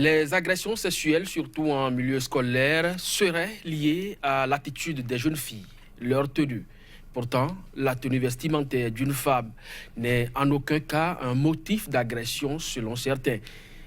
Les agressions sexuelles, surtout en milieu scolaire, seraient liées à l'attitude des jeunes filles, leur tenue. Pourtant, la tenue vestimentaire d'une femme n'est en aucun cas un motif d'agression selon certains.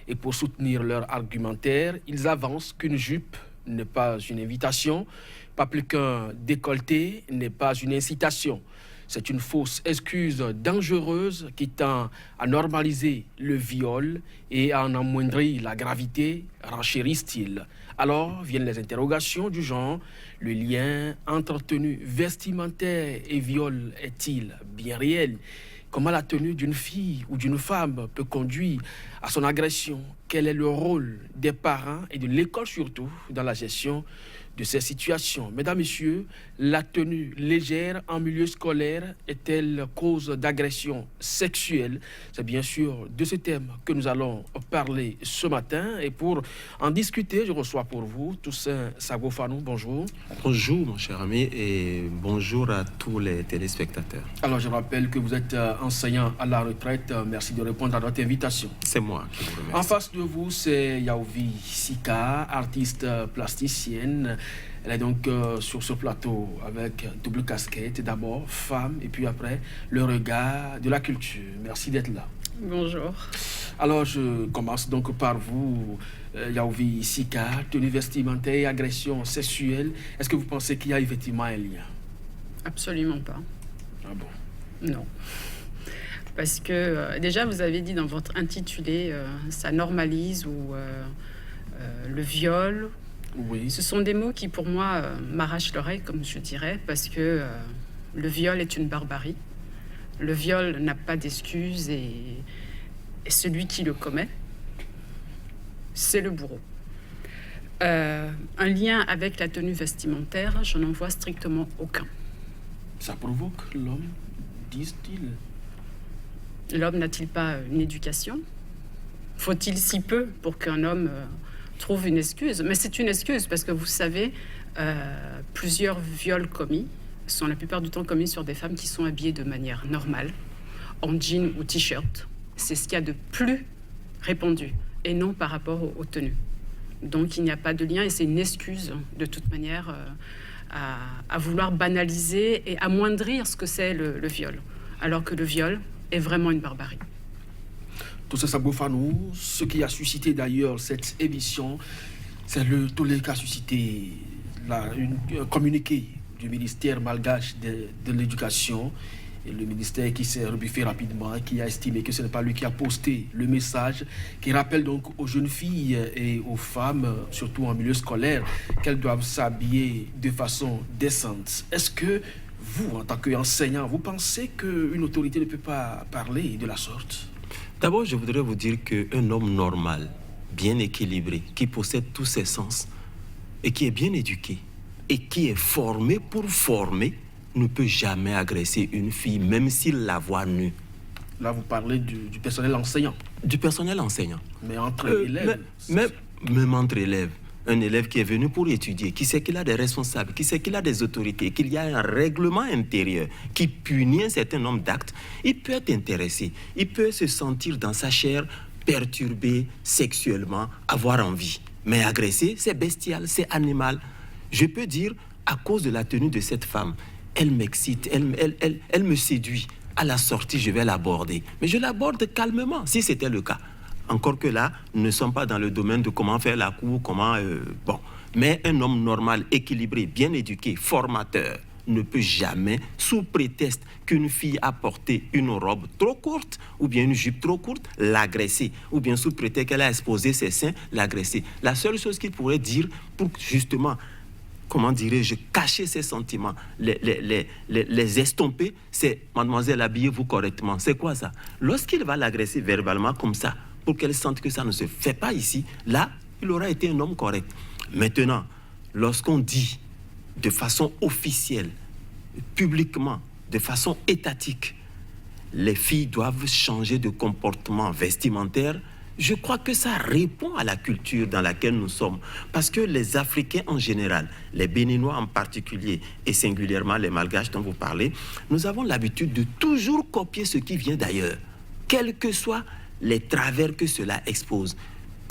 Et pour soutenir leur argumentaire, ils avancent qu'une jupe n'est pas une invitation, pas plus qu'un décolleté n'est pas une incitation. C'est une fausse excuse dangereuse qui tend à normaliser le viol et à en amoindrir la gravité, renchérissent-ils. Alors viennent les interrogations du genre, le lien entre tenue vestimentaire et viol est-il bien réel? Comment la tenue d'une fille ou d'une femme peut conduire à son agression? Quel est le rôle des parents et de l'école surtout dans la gestion de ces situations? Mesdames, Messieurs, la tenue légère en milieu scolaire est-elle cause d'agression sexuelle? C'est bien sûr de ce thème que nous allons parler ce matin. Et pour en discuter, je reçois pour vous Toussaint Sagofanou. Bonjour. Bonjour mon cher ami et bonjour à tous les téléspectateurs. Alors je rappelle que vous êtes enseignant à la retraite. Merci de répondre à notre invitation. C'est moi qui vous remercie. En face de vous, c'est Yaouvi Sika, artiste plasticienne. Elle est donc sur ce plateau avec double casquette, d'abord femme et puis après le regard de la culture. Merci d'être là. Bonjour. Alors je commence donc par vous, Yaouvi Sika, tenue vestimentaire et agression sexuelle. Est-ce que vous pensez qu'il y a effectivement un lien? Absolument pas. Ah bon? Non. Parce que déjà, vous avez dit dans votre intitulé, ça normalise ou le viol. Oui. Ce sont des mots qui, pour moi, m'arrachent l'oreille, comme je dirais, parce que le viol est une barbarie. Le viol n'a pas d'excuse et celui qui le commet, c'est le bourreau. Un lien avec la tenue vestimentaire, je n'en vois strictement aucun. Ça provoque l'homme, disent-ils. L'homme n'a-t-il pas une éducation? Faut-il si peu pour qu'un homme trouve une excuse? Mais c'est une excuse parce que vous savez, plusieurs viols commis sont la plupart du temps commis sur des femmes qui sont habillées de manière normale, en jean ou t-shirt. C'est ce qu'il y a de plus répandu et non par rapport aux tenues. Donc il n'y a pas de lien et c'est une excuse de toute manière à vouloir banaliser et amoindrir ce que c'est le viol. Alors que le viol est vraiment une barbarie. Toussaint Sagofanou, ce qui a suscité d'ailleurs cette émission, c'est le tollé qu'a suscité un communiqué du ministère malgache de l'éducation, et le ministère qui s'est rebuffé rapidement, qui a estimé que ce n'est pas lui qui a posté le message, qui rappelle donc aux jeunes filles et aux femmes, surtout en milieu scolaire, qu'elles doivent s'habiller de façon décente. Est-ce que vous, en tant qu'enseignant, vous pensez qu'une autorité ne peut pas parler de la sorte? D'abord, je voudrais vous dire qu'un homme normal, bien équilibré, qui possède tous ses sens et qui est bien éduqué et qui est formé pour former, ne peut jamais agresser une fille, même s'il la voit nue. Là, vous parlez du personnel enseignant. Du personnel enseignant. Mais entre élèves. Même entre élèves. Un élève qui est venu pour étudier, qui sait qu'il a des responsables, qui sait qu'il a des autorités, qu'il y a un règlement intérieur qui punit un certain nombre d'actes, il peut être intéressé, il peut se sentir dans sa chair perturbé sexuellement, avoir envie. Mais agresser, c'est bestial, c'est animal. Je peux dire, à cause de la tenue de cette femme, elle m'excite, elle me séduit. À la sortie, je vais l'aborder. Mais je l'aborde calmement, si c'était le cas. Encore que là, nous ne sommes pas dans le domaine de comment faire la cour, comment... bon. Mais un homme normal, équilibré, bien éduqué, formateur, ne peut jamais, sous prétexte qu'une fille a porté une robe trop courte ou bien une jupe trop courte, l'agresser. Ou bien sous prétexte qu'elle a exposé ses seins, l'agresser. La seule chose qu'il pourrait dire pour justement... comment dirais-je, cacher ses sentiments, les estomper, c'est « mademoiselle, habillez-vous correctement ». C'est quoi ça? Lorsqu'il va l'agresser verbalement comme ça, pour qu'elle sente que ça ne se fait pas ici, là, il aura été un homme correct. Maintenant, lorsqu'on dit de façon officielle, publiquement, de façon étatique, les filles doivent changer de comportement vestimentaire, je crois que ça répond à la culture dans laquelle nous sommes. Parce que les Africains en général, les Béninois en particulier, et singulièrement les Malgaches dont vous parlez, nous avons l'habitude de toujours copier ce qui vient d'ailleurs, quels que soient les travers que cela expose.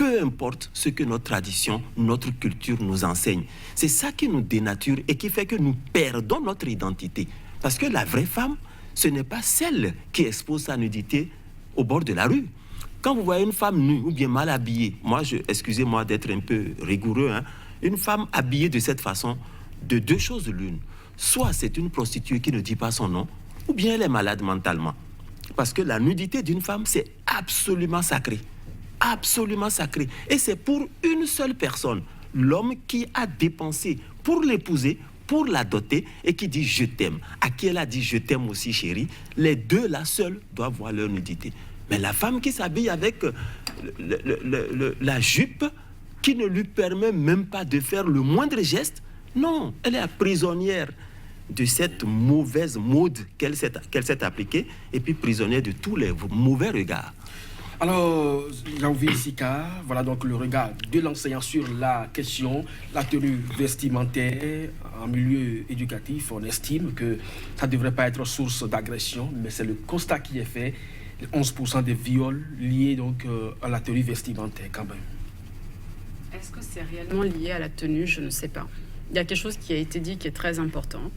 peu importe ce que notre tradition, notre culture nous enseigne. C'est ça qui nous dénature et qui fait que nous perdons notre identité. Parce que la vraie femme, ce n'est pas celle qui expose sa nudité au bord de la rue. Quand vous voyez une femme nue ou bien mal habillée, excusez-moi d'être un peu rigoureux, une femme habillée de cette façon, de deux choses l'une. Soit c'est une prostituée qui ne dit pas son nom, ou bien elle est malade mentalement. Parce que la nudité d'une femme, c'est absolument sacré. Absolument sacré. Et c'est pour une seule personne, l'homme qui a dépensé pour l'épouser, pour la doter, et qui dit « je t'aime ». À qui elle a dit « je t'aime aussi, chérie ». Les deux, là, seuls, doivent voir leur nudité. Mais la femme qui s'habille avec la jupe, qui ne lui permet même pas de faire le moindre geste, non, elle est prisonnière de cette mauvaise mode qu'elle s'est appliquée, et puis prisonnière de tous les mauvais regards. Alors, Janvier Sika, voilà donc le regard de l'enseignant sur la question, la tenue vestimentaire en milieu éducatif. On estime que ça ne devrait pas être source d'agression, mais c'est le constat qui est fait. 11% des viols liés donc à la tenue vestimentaire quand même. Est-ce que c'est réellement lié à la tenue? Je ne sais pas. Il y a quelque chose qui a été dit qui est très important.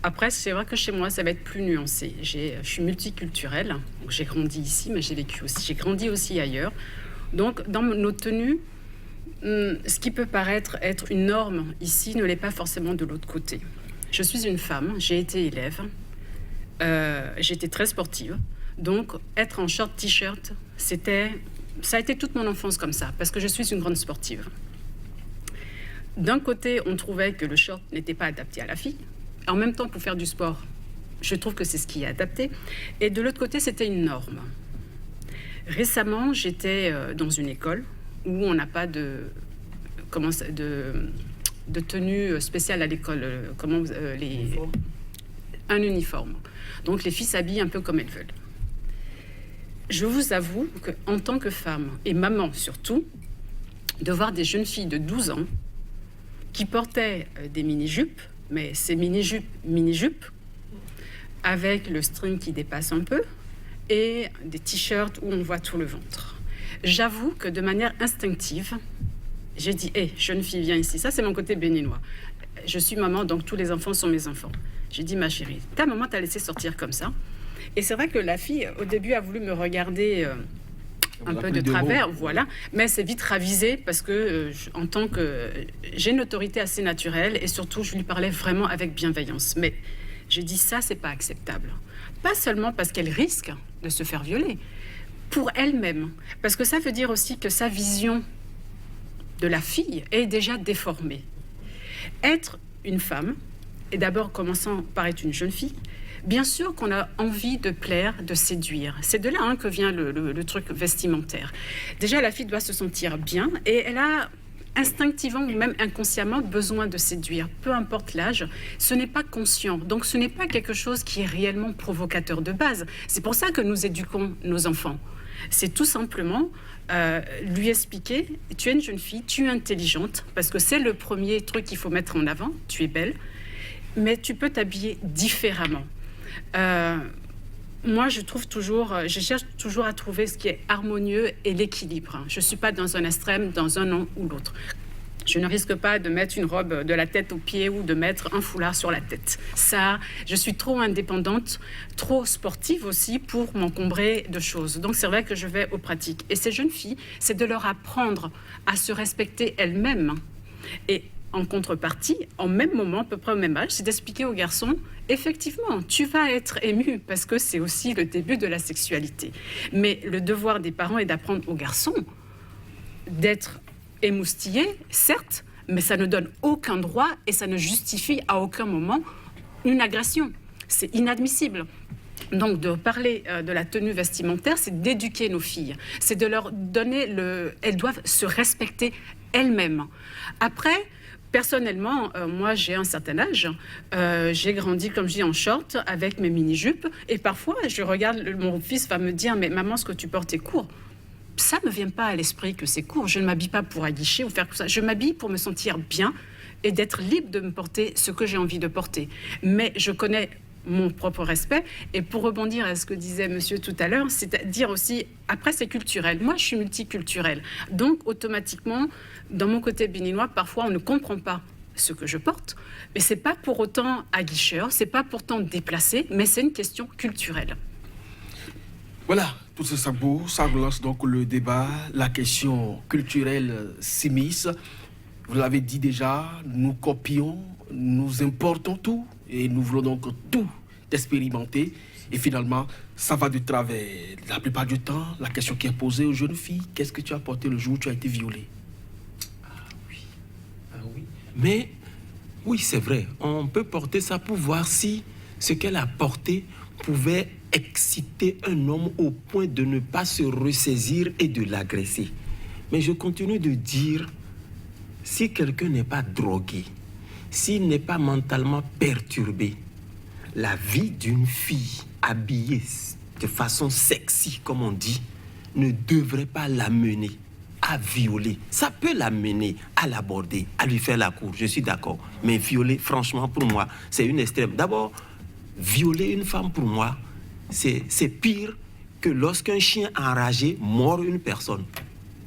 Après, c'est vrai que chez moi, ça va être plus nuancé. Je suis multiculturelle, donc j'ai grandi ici, mais j'ai vécu aussi. J'ai grandi aussi ailleurs. Donc, dans nos tenues, ce qui peut paraître être une norme ici ne l'est pas forcément de l'autre côté. Je suis une femme, j'ai été élève, j'étais très sportive. Donc, être en short t-shirt, ça a été toute mon enfance comme ça, parce que je suis une grande sportive. D'un côté, on trouvait que le short n'était pas adapté à la fille. En même temps, pour faire du sport, je trouve que c'est ce qui est adapté. Et de l'autre côté, c'était une norme. Récemment, j'étais dans une école où on n'a pas de tenue spéciale à l'école. Un uniforme. Donc, les filles s'habillent un peu comme elles veulent. Je vous avoue qu'en tant que femme, et maman surtout, de voir des jeunes filles de 12 ans qui portaient des mini-jupes, mais ces mini-jupes, avec le string qui dépasse un peu, et des t-shirts où on voit tout le ventre. J'avoue que de manière instinctive, j'ai dit « Hé, jeune fille, viens ici ». Ça, c'est mon côté béninois. Je suis maman, donc tous les enfants sont mes enfants. J'ai dit « Ma chérie, ta maman t'a laissé sortir comme ça ». Et c'est vrai que la fille, au début, a voulu me regarder un peu de travers, voilà. Mais c'est vite ravisé parce que, en tant que... j'ai une autorité assez naturelle et surtout, je lui parlais vraiment avec bienveillance. Mais j'ai dit ça, c'est pas acceptable. Pas seulement parce qu'elle risque de se faire violer, pour elle-même. Parce que ça veut dire aussi que sa vision de la fille est déjà déformée. Être une femme, et d'abord commençant par être une jeune fille, bien sûr qu'on a envie de plaire, de séduire. C'est de là que vient le truc vestimentaire. Déjà, la fille doit se sentir bien et elle a instinctivement ou même inconsciemment besoin de séduire. Peu importe l'âge, ce n'est pas conscient. Donc, ce n'est pas quelque chose qui est réellement provocateur de base. C'est pour ça que nous éduquons nos enfants. C'est tout simplement lui expliquer, tu es une jeune fille, tu es intelligente, parce que c'est le premier truc qu'il faut mettre en avant, tu es belle, mais tu peux t'habiller différemment. Moi, je cherche toujours à trouver ce qui est harmonieux et l'équilibre. Je ne suis pas dans un extrême, dans un an ou l'autre. Je ne risque pas de mettre une robe de la tête aux pieds ou de mettre un foulard sur la tête. Ça, je suis trop indépendante, trop sportive aussi pour m'encombrer de choses. Donc, c'est vrai que je vais aux pratiques. Et ces jeunes filles, c'est de leur apprendre à se respecter elles-mêmes. Et en contrepartie, en même moment, à peu près au même âge, c'est d'expliquer aux garçons, effectivement, tu vas être ému parce que c'est aussi le début de la sexualité. Mais le devoir des parents est d'apprendre aux garçons d'être émoustillés, certes, mais ça ne donne aucun droit et ça ne justifie à aucun moment une agression. C'est inadmissible. Donc, de parler de la tenue vestimentaire, c'est d'éduquer nos filles. C'est de leur donner elles doivent se respecter elles-mêmes. Après, personnellement, moi, j'ai un certain âge. J'ai grandi, comme je dis, en short, avec mes mini-jupes. Et parfois, je regarde, mon fils va me dire « Mais maman, ce que tu portes est court ». Ça ne me vient pas à l'esprit que c'est court. Je ne m'habille pas pour aguicher ou faire tout ça. Je m'habille pour me sentir bien et d'être libre de me porter ce que j'ai envie de porter. Mais je connais mon propre respect. Et pour rebondir à ce que disait monsieur tout à l'heure, c'est-à-dire aussi, après c'est culturel. Moi, je suis multiculturelle. Donc, automatiquement, dans mon côté béninois, parfois, on ne comprend pas ce que je porte. Mais c'est pas pour autant aguicheur, c'est pas pourtant déplacé, mais c'est une question culturelle. Voilà, tout ce sabot, ça relance donc le débat, la question culturelle s'immisce. Vous l'avez dit déjà, nous copions, nous importons tout et nous voulons donc tout expérimenter. Et finalement, ça va de travers. La plupart du temps, la question qui est posée aux jeunes filles, qu'est-ce que tu as porté le jour où tu as été violée? Ah oui. Mais oui, c'est vrai, on peut porter ça pour voir si ce qu'elle a porté pouvait exciter un homme au point de ne pas se ressaisir et de l'agresser. Mais je continue de dire, si quelqu'un n'est pas drogué, s'il n'est pas mentalement perturbé, la vie d'une fille habillée de façon sexy, comme on dit, ne devrait pas l'amener à violer. Ça peut l'amener à l'aborder, à lui faire la cour, je suis d'accord. Mais violer, franchement, pour moi, c'est une extrême. D'abord, violer une femme, pour moi, c'est pire que lorsqu'un chien enragé mord une personne.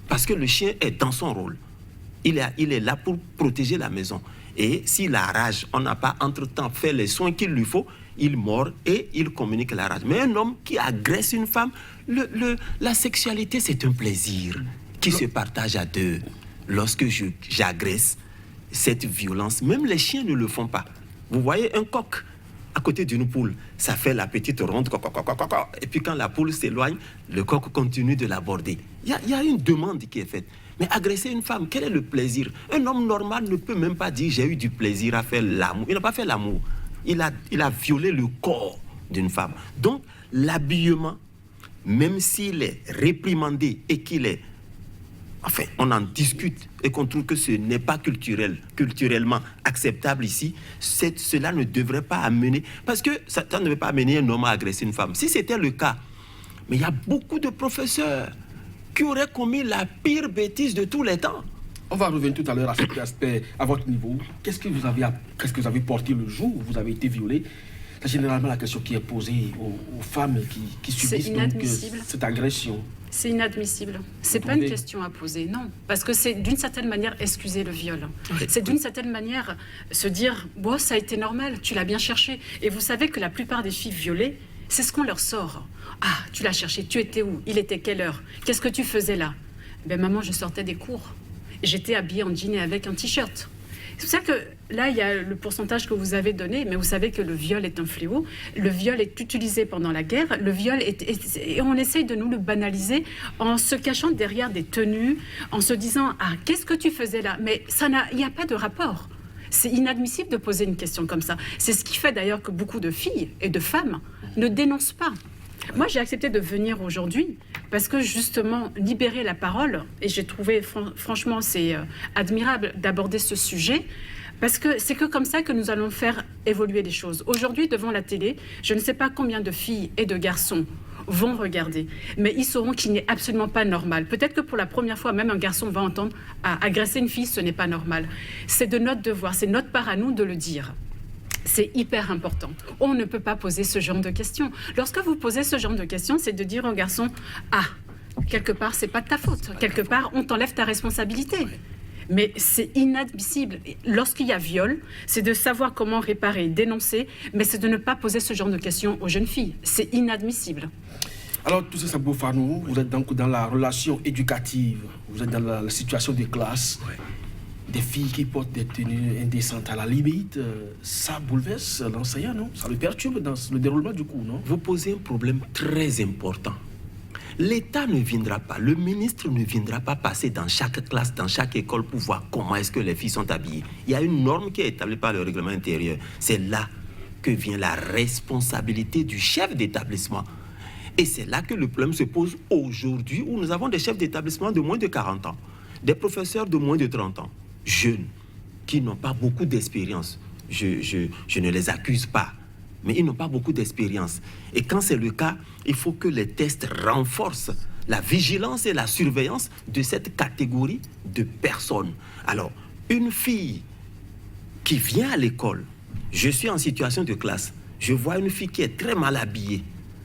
Parce que le chien est dans son rôle. Il est là pour protéger la maison. Et s'il a rage, on n'a pas entre-temps fait les soins qu'il lui faut, il mord et il communique la rage. Mais un homme qui agresse une femme, la sexualité, c'est un plaisir qui se partage à deux. Lorsque j'agresse, cette violence, même les chiens ne le font pas. Vous voyez un coq à côté d'une poule, ça fait la petite ronde, et puis quand la poule s'éloigne, le coq continue de l'aborder. Il y a une demande qui est faite. Mais agresser une femme, quel est le plaisir? Un homme normal ne peut même pas dire j'ai eu du plaisir à faire l'amour. Il n'a pas fait l'amour. Il a violé le corps d'une femme. Donc, l'habillement, même s'il est réprimandé et qu'il est... Enfin, on en discute et qu'on trouve que ce n'est pas culturellement acceptable ici, cela ne devrait pas amener... Parce que ça ne devrait pas amener un homme à agresser une femme. Si c'était le cas, mais il y a beaucoup de professeurs qui auraient commis la pire bêtise de tous les temps. On va revenir tout à l'heure à cet aspect, à votre niveau. Qu'est-ce que vous avez porté le jour où vous avez été violée? C'est généralement la question qui est posée aux femmes qui subissent donc cette agression. C'est inadmissible. C'est pas une question à poser, non. Parce que c'est d'une certaine manière excuser le viol. C'est d'une certaine manière se dire, bon, ça a été normal, tu l'as bien cherché. Et vous savez que la plupart des filles violées, c'est ce qu'on leur sort. Ah, tu l'as cherché, tu étais où? Il était quelle heure? Qu'est-ce que tu faisais là? Ben maman, je sortais des cours. J'étais habillée en jean et avec un t-shirt. C'est pour ça que là, il y a le pourcentage que vous avez donné, mais vous savez que le viol est un fléau. Le viol est utilisé pendant la guerre. Le viol et on essaye de nous le banaliser en se cachant derrière des tenues, en se disant « Ah, qu'est-ce que tu faisais là ?» Mais il n'y a pas de rapport. C'est inadmissible de poser une question comme ça. C'est ce qui fait d'ailleurs que beaucoup de filles et de femmes ne dénoncent pas. Moi, j'ai accepté de venir aujourd'hui parce que justement, libérer la parole, et j'ai trouvé franchement, c'est admirable d'aborder ce sujet, parce que c'est que comme ça que nous allons faire évoluer les choses. Aujourd'hui, devant la télé, je ne sais pas combien de filles et de garçons vont regarder, mais ils sauront qu'il n'est absolument pas normal. Peut-être que pour la première fois, même un garçon va entendre agresser une fille, ce n'est pas normal. C'est de notre devoir, c'est notre part à nous de le dire. C'est hyper important. On ne peut pas poser ce genre de questions. Lorsque vous posez ce genre de questions, c'est de dire au garçon « Ah, quelque part, c'est pas de ta faute. Quelque part, on t'enlève ta responsabilité. » Mais c'est inadmissible. Lorsqu'il y a viol, c'est de savoir comment réparer, dénoncer, mais c'est de ne pas poser ce genre de questions aux jeunes filles. C'est inadmissible. Alors, tout ça, Sabou Fanou, vous êtes donc dans la relation éducative, vous êtes dans la situation de classe. Ouais. Des filles qui portent des tenues indécentes à la limite, ça bouleverse l'enseignant, non? Ça le perturbe dans le déroulement du cours, non? Vous posez un problème très important. L'État ne viendra pas, le ministre ne viendra pas passer dans chaque classe, dans chaque école pour voir comment est-ce que les filles sont habillées. Il y a une norme qui est établie par le règlement intérieur. C'est là que vient la responsabilité du chef d'établissement. Et c'est là que le problème se pose aujourd'hui, où nous avons des chefs d'établissement de moins de 40 ans, des professeurs de moins de 30 ans, jeunes, qui n'ont pas beaucoup d'expérience. Je ne les accuse pas, mais ils n'ont pas beaucoup d'expérience. Et quand c'est le cas, il faut que les tests renforcent la vigilance et la surveillance de cette catégorie de personnes. Alors, une fille qui vient à l'école, je suis en situation de classe, je vois une fille qui est très mal habillée.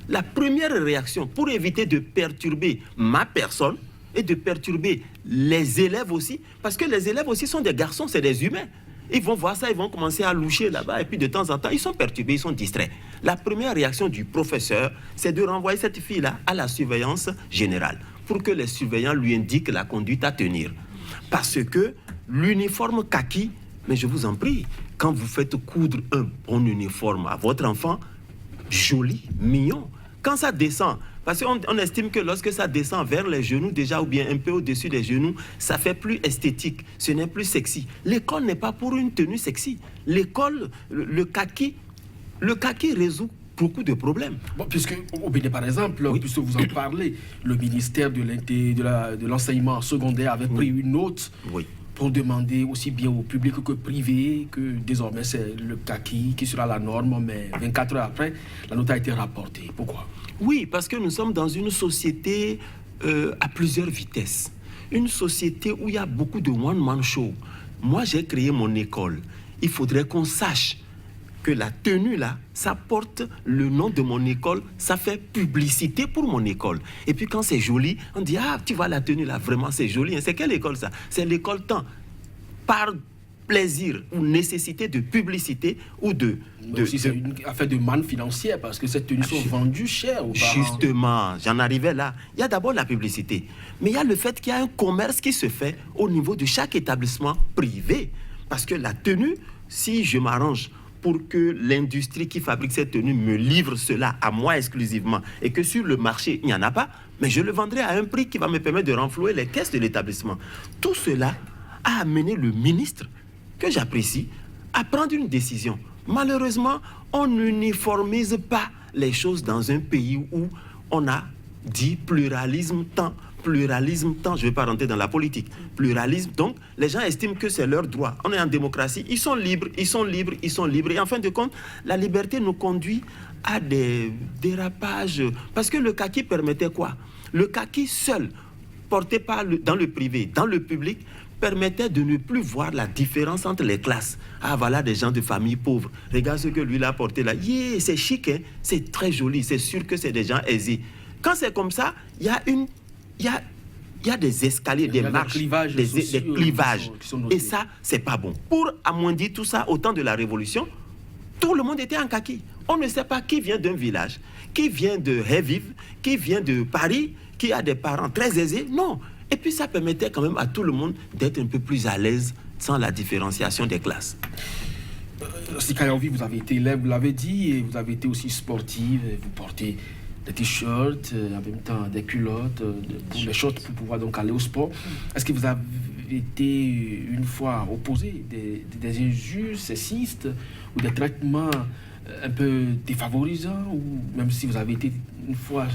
La première réaction, pour éviter de perturber ma personne et de perturber les élèves aussi, parce que les élèves aussi sont des garçons, c'est des humains. Ils vont voir ça, ils vont commencer à loucher là-bas, et puis de temps en temps, ils sont perturbés, ils sont distraits. La première réaction du professeur, c'est de renvoyer cette fille-là à la surveillance générale, pour que les surveillants lui indiquent la conduite à tenir. Parce que l'uniforme kaki, mais je vous en prie, quand vous faites coudre un bon uniforme à votre enfant, joli, mignon, quand ça descend, parce qu'on estime que lorsque ça descend vers les genoux déjà ou bien un peu au-dessus des genoux, ça fait plus esthétique, ce n'est plus sexy. L'école n'est pas pour une tenue sexy. L'école, le kaki résout beaucoup de problèmes. Bon, puisque au Bénin, par exemple, oui, puisque vous en parlez, le ministère de l'enseignement secondaire avait pris une note pour demander aussi bien au public que privé que désormais c'est le kaki qui sera la norme, mais 24 heures après, la note a été rapportée. Pourquoi ? Oui, parce que nous sommes dans une société à plusieurs vitesses. Une société où il y a beaucoup de one-man show. Moi, j'ai créé mon école. Il faudrait qu'on sache que la tenue là, ça porte le nom de mon école, ça fait publicité pour mon école. Et puis quand c'est joli, on dit, ah, tu vois la tenue là, vraiment c'est joli. C'est quelle école ça? C'est l'école temps. Par plaisir ou nécessité de publicité ou c'est une affaire de manne financière parce que ces tenues sont vendues cher aux parents. Justement, j'en arrivais là. Il y a d'abord la publicité, mais il y a le fait qu'il y a un commerce qui se fait au niveau de chaque établissement privé. Parce que la tenue, si je m'arrange pour que l'industrie qui fabrique cette tenue me livre cela à moi exclusivement et que sur le marché, il n'y en a pas, mais je le vendrai à un prix qui va me permettre de renflouer les caisses de l'établissement. Tout cela a amené le ministre, que j'apprécie, à prendre une décision. Malheureusement, on n'uniformise pas les choses dans un pays où on a dit pluralisme tant, je ne vais pas rentrer dans la politique. Pluralisme, donc, les gens estiment que c'est leur droit. On est en démocratie, ils sont libres. Et en fin de compte, la liberté nous conduit à des dérapages. Parce que le kaki permettait quoi? Le kaki seul, porté dans le privé, dans le public, permettait de ne plus voir la différence entre les classes. Ah, voilà des gens de famille pauvres. Regarde ce que lui a porté là. Yeah, c'est chic, hein? C'est très joli. C'est sûr que c'est des gens aisés. Quand c'est comme ça, il y a des escaliers, des marches, des clivages. Et ça, c'est pas bon. Pour amoindrir tout ça au temps de la Révolution, tout le monde était en kaki. On ne sait pas qui vient d'un village, qui vient de Heviv, qui vient de Paris, qui a des parents très aisés. Non. Et puis ça permettait quand même à tout le monde d'être un peu plus à l'aise sans la différenciation des classes. Sika Yanvi, vous avez été élève, vous l'avez dit, et vous avez été aussi sportive, vous portez des t-shirts, en même temps des culottes, des shorts pour pouvoir donc aller au sport. Est-ce que vous avez été une fois opposé des injures sexistes ou des traitements un peu défavorisants, ou même si vous avez été une fois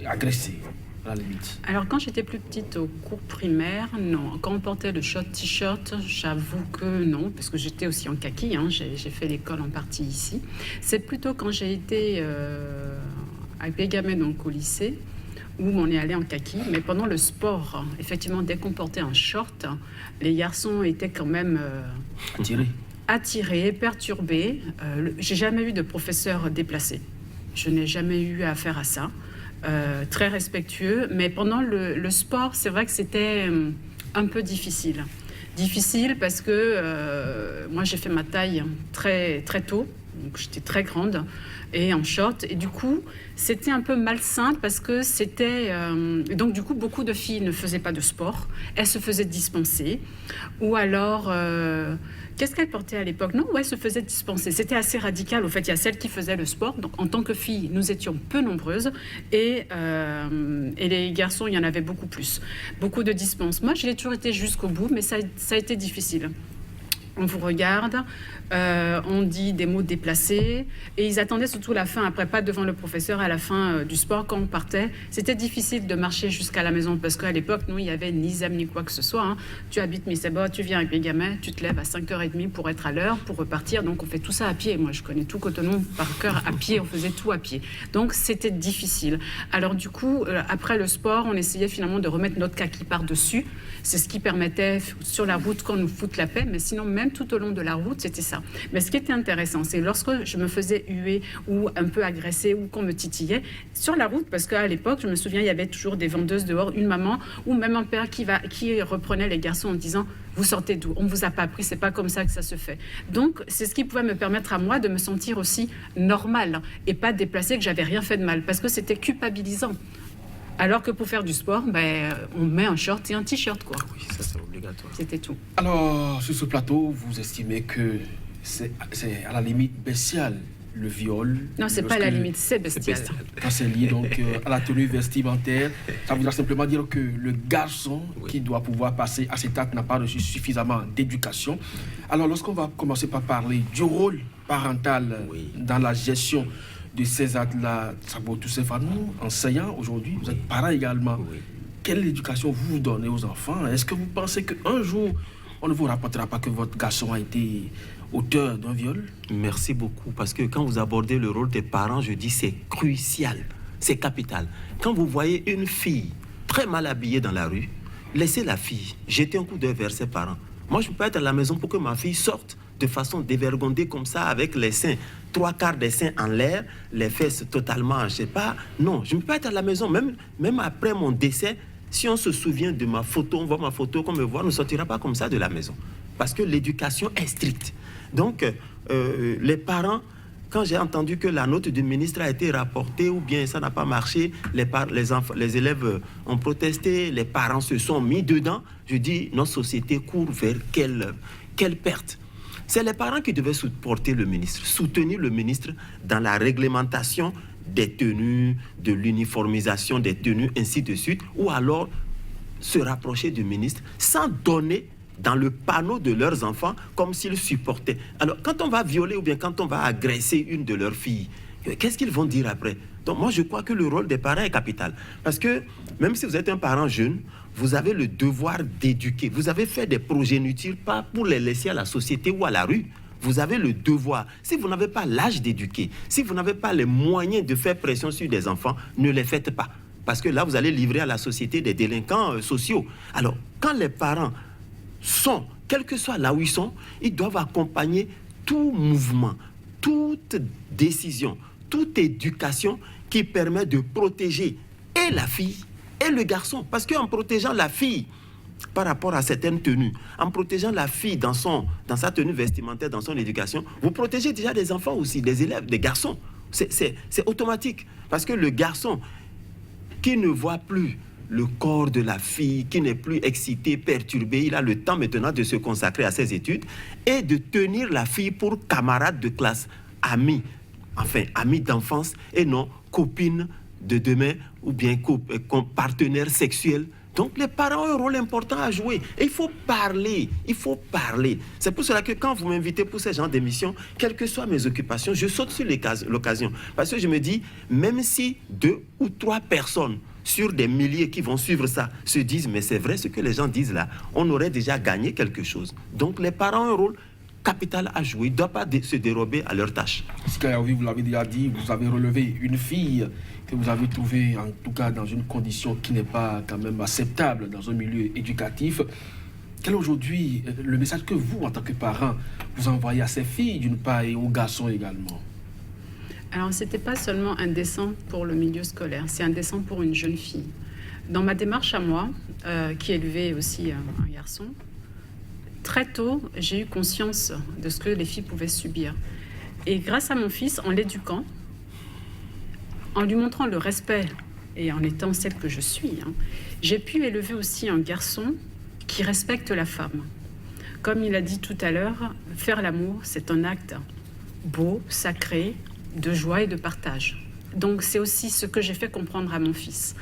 agressé à la limite? Alors quand j'étais plus petite au cours primaire, non. Quand on portait le short t-shirt, j'avoue que non, parce que j'étais aussi en kaki, hein, j'ai fait l'école en partie ici. C'est plutôt quand j'ai été à Bégamé, donc au lycée, où on est allé en kaki, mais pendant le sport, effectivement, dès qu'on portait un short, les garçons étaient quand même attirés, perturbés. J'ai jamais eu de professeur déplacé. Je n'ai jamais eu affaire à ça. Très respectueux, mais pendant le sport, c'est vrai que c'était un peu difficile. Difficile parce que moi, j'ai fait ma taille très, très tôt, donc j'étais très grande, et en short, et du coup, c'était un peu malsain parce que c'était... donc du coup, beaucoup de filles ne faisaient pas de sport, elles se faisaient dispenser, ou alors... Qu'est-ce qu'elle portait à l'époque? Non, ouais, elle se faisait dispenser. C'était assez radical. Au fait, il y a celles qui faisaient le sport. Donc, en tant que filles, nous étions peu nombreuses. Et les garçons, il y en avait beaucoup plus. Beaucoup de dispenses. Moi, je l'ai toujours été jusqu'au bout, mais ça a été difficile. On vous regarde, on dit des mots déplacés, et ils attendaient surtout la fin, après pas devant le professeur, à la fin du sport, quand on partait. C'était difficile de marcher jusqu'à la maison, parce qu'à l'époque, nous, il n'y avait ni ZEM ni quoi que ce soit. Hein. Tu habites Misseba, tu viens avec les gamins, tu te lèves à 5h30 pour être à l'heure, pour repartir. Donc, on fait tout ça à pied. Moi, je connais tout Cotonou par cœur à pied, on faisait tout à pied. Donc, c'était difficile. Alors, du coup, après le sport, on essayait finalement de remettre notre kaki par-dessus. C'est ce qui permettait, sur la route, qu'on nous foute la paix. Mais sinon, même même tout au long de la route, c'était ça. Mais ce qui était intéressant, c'est lorsque je me faisais huer ou un peu agresser ou qu'on me titillait sur la route, parce qu'à l'époque, je me souviens, il y avait toujours des vendeuses dehors, une maman ou même un père qui reprenait les garçons en disant « Vous sortez d'où? On ne vous a pas appris, c'est pas comme ça que ça se fait. » Donc, c'est ce qui pouvait me permettre à moi de me sentir aussi normale et pas déplacée, que j'avais rien fait de mal, parce que c'était culpabilisant. Alors que pour faire du sport, on met un short et un t-shirt, quoi. Oui, ça c'est obligatoire. C'était tout. Alors, sur ce plateau, vous estimez que c'est à la limite bestial, le viol? Non, c'est pas à la limite, c'est bestial. Quand c'est lié donc à la tenue vestimentaire, ça voudra simplement dire que le garçon qui doit pouvoir passer à cet acte n'a pas reçu suffisamment d'éducation. Alors, lorsqu'on va commencer par parler du rôle parental dans la gestion de ces actes-là, Sabo Toussaint-Fanou, enseignant aujourd'hui, vous êtes parent également. Oui. Quelle éducation vous donnez aux enfants? Est-ce que vous pensez qu'un jour, on ne vous rapportera pas que votre garçon a été auteur d'un viol? Merci beaucoup, parce que quand vous abordez le rôle des parents, je dis c'est crucial, c'est capital. Quand vous voyez une fille très mal habillée dans la rue, laissez la fille jeter un coup d'œil vers ses parents. Moi, je ne peux pas être à la maison pour que ma fille sorte de façon dévergondée comme ça, avec les seins, 3/4 des seins en l'air, les fesses totalement, je ne sais pas. Non, je ne peux pas être à la maison, même après mon décès. Si on se souvient de ma photo, on voit ma photo, qu'on me voit, on ne sortira pas comme ça de la maison. Parce que l'éducation est stricte. Donc, les parents, quand j'ai entendu que la note du ministre a été rapportée ou bien ça n'a pas marché, les élèves ont protesté, les parents se sont mis dedans, je dis, notre société court vers quelle perte? C'est les parents qui devaient supporter le ministre, soutenir le ministre dans la réglementation des tenues, de l'uniformisation des tenues, ainsi de suite, ou alors se rapprocher du ministre sans donner dans le panneau de leurs enfants comme s'ils supportaient. Alors, quand on va violer ou bien quand on va agresser une de leurs filles, qu'est-ce qu'ils vont dire après? Donc, moi, je crois que le rôle des parents est capital. Parce que même si vous êtes un parent jeune, vous avez le devoir d'éduquer. Vous avez fait des progénitures, pas pour les laisser à la société ou à la rue. Vous avez le devoir. Si vous n'avez pas l'âge d'éduquer, si vous n'avez pas les moyens de faire pression sur des enfants, ne les faites pas. Parce que là, vous allez livrer à la société des délinquants sociaux. Alors, quand les parents sont, quel que soit là où ils sont, ils doivent accompagner tout mouvement, toute décision, toute éducation qui permet de protéger et la fille et le garçon. Parce qu'en protégeant la fille par rapport à certaines tenues, en protégeant la fille dans sa tenue vestimentaire, dans son éducation, vous protégez déjà des enfants aussi, des élèves, des garçons. C'est automatique. Parce que le garçon qui ne voit plus le corps de la fille, qui n'est plus excité, perturbé, il a le temps maintenant de se consacrer à ses études et de tenir la fille pour camarade de classe, amie, enfin amie d'enfance et non copine de demain ou bien partenaire sexuel. Donc les parents ont un rôle important à jouer. Et il faut parler, il faut parler. C'est pour cela que quand vous m'invitez pour ce genre d'émission, quelles que soient mes occupations, je saute sur l'occasion. Parce que je me dis, même si 2 ou 3 personnes sur des milliers qui vont suivre ça se disent, mais c'est vrai ce que les gens disent là, on aurait déjà gagné quelque chose. Donc les parents ont un rôle capital à jouer, ils ne doivent pas se dérober à leurs tâches. Sikayaoui, vous l'avez déjà dit, vous avez relevé une fille que vous avez trouvée en tout cas dans une condition qui n'est pas quand même acceptable dans un milieu éducatif. Quel est aujourd'hui le message que vous, en tant que parent, vous envoyez à ces filles d'une part et aux garçons également? Alors, ce n'était pas seulement indécent pour le milieu scolaire, c'est indécent pour une jeune fille. Dans ma démarche à moi, qui élevait aussi un garçon, très tôt, j'ai eu conscience de ce que les filles pouvaient subir. Et grâce à mon fils, en l'éduquant, en lui montrant le respect et en étant celle que je suis, j'ai pu élever aussi un garçon qui respecte la femme. Comme il a dit tout à l'heure, faire l'amour, c'est un acte beau, sacré, de joie et de partage. Donc c'est aussi ce que j'ai fait comprendre à mon fils.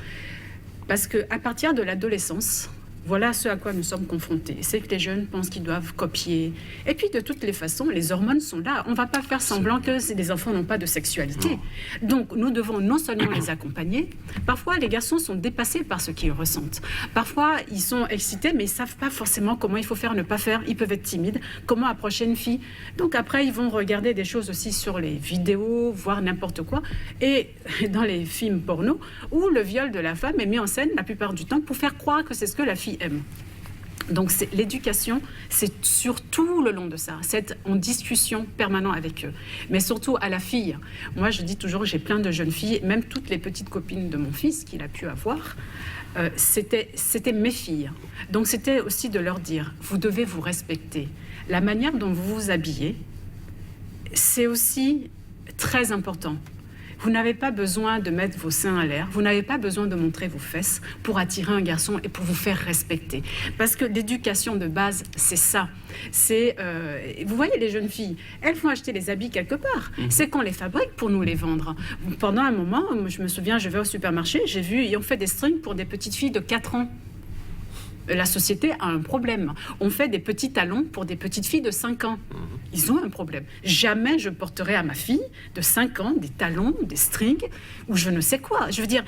Parce qu'à partir de l'adolescence, voilà ce à quoi nous sommes confrontés. C'est que les jeunes pensent qu'ils doivent copier. Et puis, de toutes les façons, les hormones sont là. On ne va pas faire semblant que les enfants n'ont pas de sexualité. Donc, nous devons non seulement les accompagner, parfois, les garçons sont dépassés par ce qu'ils ressentent. Parfois, ils sont excités, mais ils ne savent pas forcément comment il faut faire, ne pas faire. Ils peuvent être timides. Comment approcher une fille? Donc, après, ils vont regarder des choses aussi sur les vidéos, voir n'importe quoi. Et dans les films porno, où le viol de la femme est mis en scène la plupart du temps pour faire croire que c'est ce que la fille aime. Donc l'éducation, c'est surtout le long de ça, c'est en discussion permanente avec eux, mais surtout à la fille. Moi, je dis toujours, j'ai plein de jeunes filles, même toutes les petites copines de mon fils qu'il a pu avoir, c'était mes filles. Donc c'était aussi de leur dire, vous devez vous respecter. La manière dont vous vous habillez, c'est aussi très important. Vous n'avez pas besoin de mettre vos seins à l'air, vous n'avez pas besoin de montrer vos fesses pour attirer un garçon et pour vous faire respecter. Parce que l'éducation de base, c'est ça. Vous voyez les jeunes filles, elles vont acheter les habits quelque part. C'est qu'on les fabrique pour nous les vendre. Pendant un moment, je me souviens, je vais au supermarché, j'ai vu, ils ont fait des strings pour des petites filles de 4 ans. La société a un problème. On fait des petits talons pour des petites filles de 5 ans. Ils ont un problème. Jamais je porterai à ma fille de 5 ans des talons, des strings, ou je ne sais quoi. Je veux dire,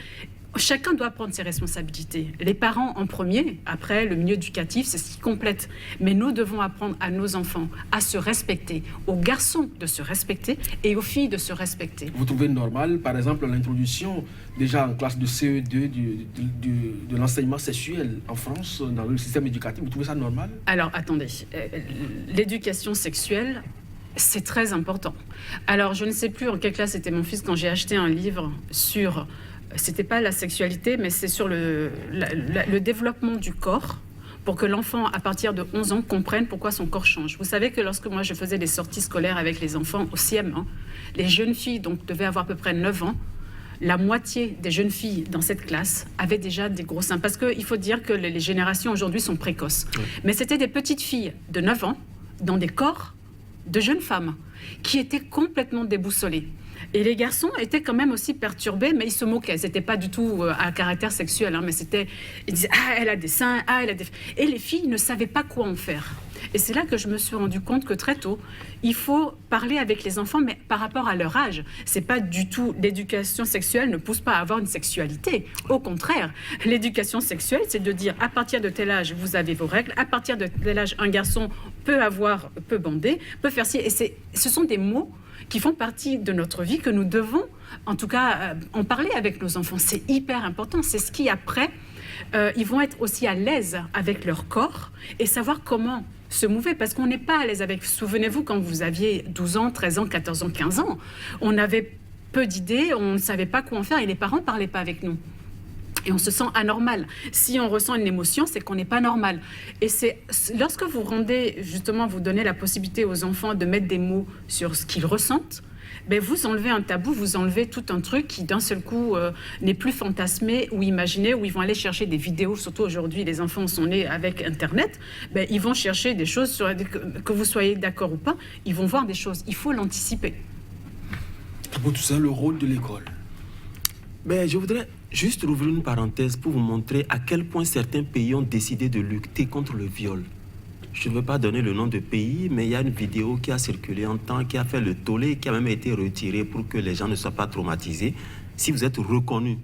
chacun doit prendre ses responsabilités. Les parents en premier, après le milieu éducatif, c'est ce qui complète. Mais nous devons apprendre à nos enfants à se respecter, aux garçons de se respecter et aux filles de se respecter. Vous trouvez normal, par exemple, l'introduction déjà en classe de CE2 de l'enseignement sexuel en France, dans le système éducatif, vous trouvez ça normal? Alors, attendez. L'éducation sexuelle, c'est très important. Alors, je ne sais plus en quelle classe était mon fils quand j'ai acheté un livre sur... C'était pas la sexualité, mais c'est sur le développement du corps pour que l'enfant, à partir de 11 ans, comprenne pourquoi son corps change. Vous savez que lorsque moi, je faisais des sorties scolaires avec les enfants au CM1, les jeunes filles donc, devaient avoir à peu près 9 ans. La moitié des jeunes filles dans cette classe avaient déjà des gros seins. Parce qu'il faut dire que les générations aujourd'hui sont précoces. Oui. Mais c'était des petites filles de 9 ans dans des corps de jeunes femmes qui étaient complètement déboussolées. Et les garçons étaient quand même aussi perturbés, mais ils se moquaient. C'était pas du tout à caractère sexuel, hein, mais ils disaient « Ah, elle a des seins, ah, elle a des... » Et les filles ne savaient pas quoi en faire. Et c'est là que je me suis rendu compte que très tôt, il faut parler avec les enfants, mais par rapport à leur âge. C'est pas du tout... L'éducation sexuelle ne pousse pas à avoir une sexualité. Au contraire, l'éducation sexuelle, c'est de dire à partir de tel âge, vous avez vos règles. À partir de tel âge, un garçon peut bander, peut faire ci. Et ce sont des mots qui font partie de notre vie, que nous devons, en tout cas, en parler avec nos enfants. C'est hyper important. C'est ce qui, après, ils vont être aussi à l'aise avec leur corps et savoir comment se mouver, parce qu'on n'est pas à l'aise avec... Souvenez-vous, quand vous aviez 12 ans, 13 ans, 14 ans, 15 ans, on avait peu d'idées, on ne savait pas quoi en faire et les parents ne parlaient pas avec nous. Et on se sent anormal. Si on ressent une émotion, c'est qu'on n'est pas normal. Et c'est lorsque vous vous donnez la possibilité aux enfants de mettre des mots sur ce qu'ils ressentent, ben vous enlevez un tabou, vous enlevez tout un truc qui d'un seul coup n'est plus fantasmé ou imaginé, où ils vont aller chercher des vidéos. Surtout aujourd'hui, les enfants sont nés avec Internet. Ben, ils vont chercher des choses, que vous soyez d'accord ou pas, ils vont voir des choses. Il faut l'anticiper. Pour tout ça, le rôle de l'école. Ben, je voudrais juste rouvrir une parenthèse pour vous montrer à quel point certains pays ont décidé de lutter contre le viol. Je ne veux pas donner le nom de pays, mais il y a une vidéo qui a circulé en temps, qui a fait le tollé, qui a même été retirée pour que les gens ne soient pas traumatisés. Si vous êtes reconnu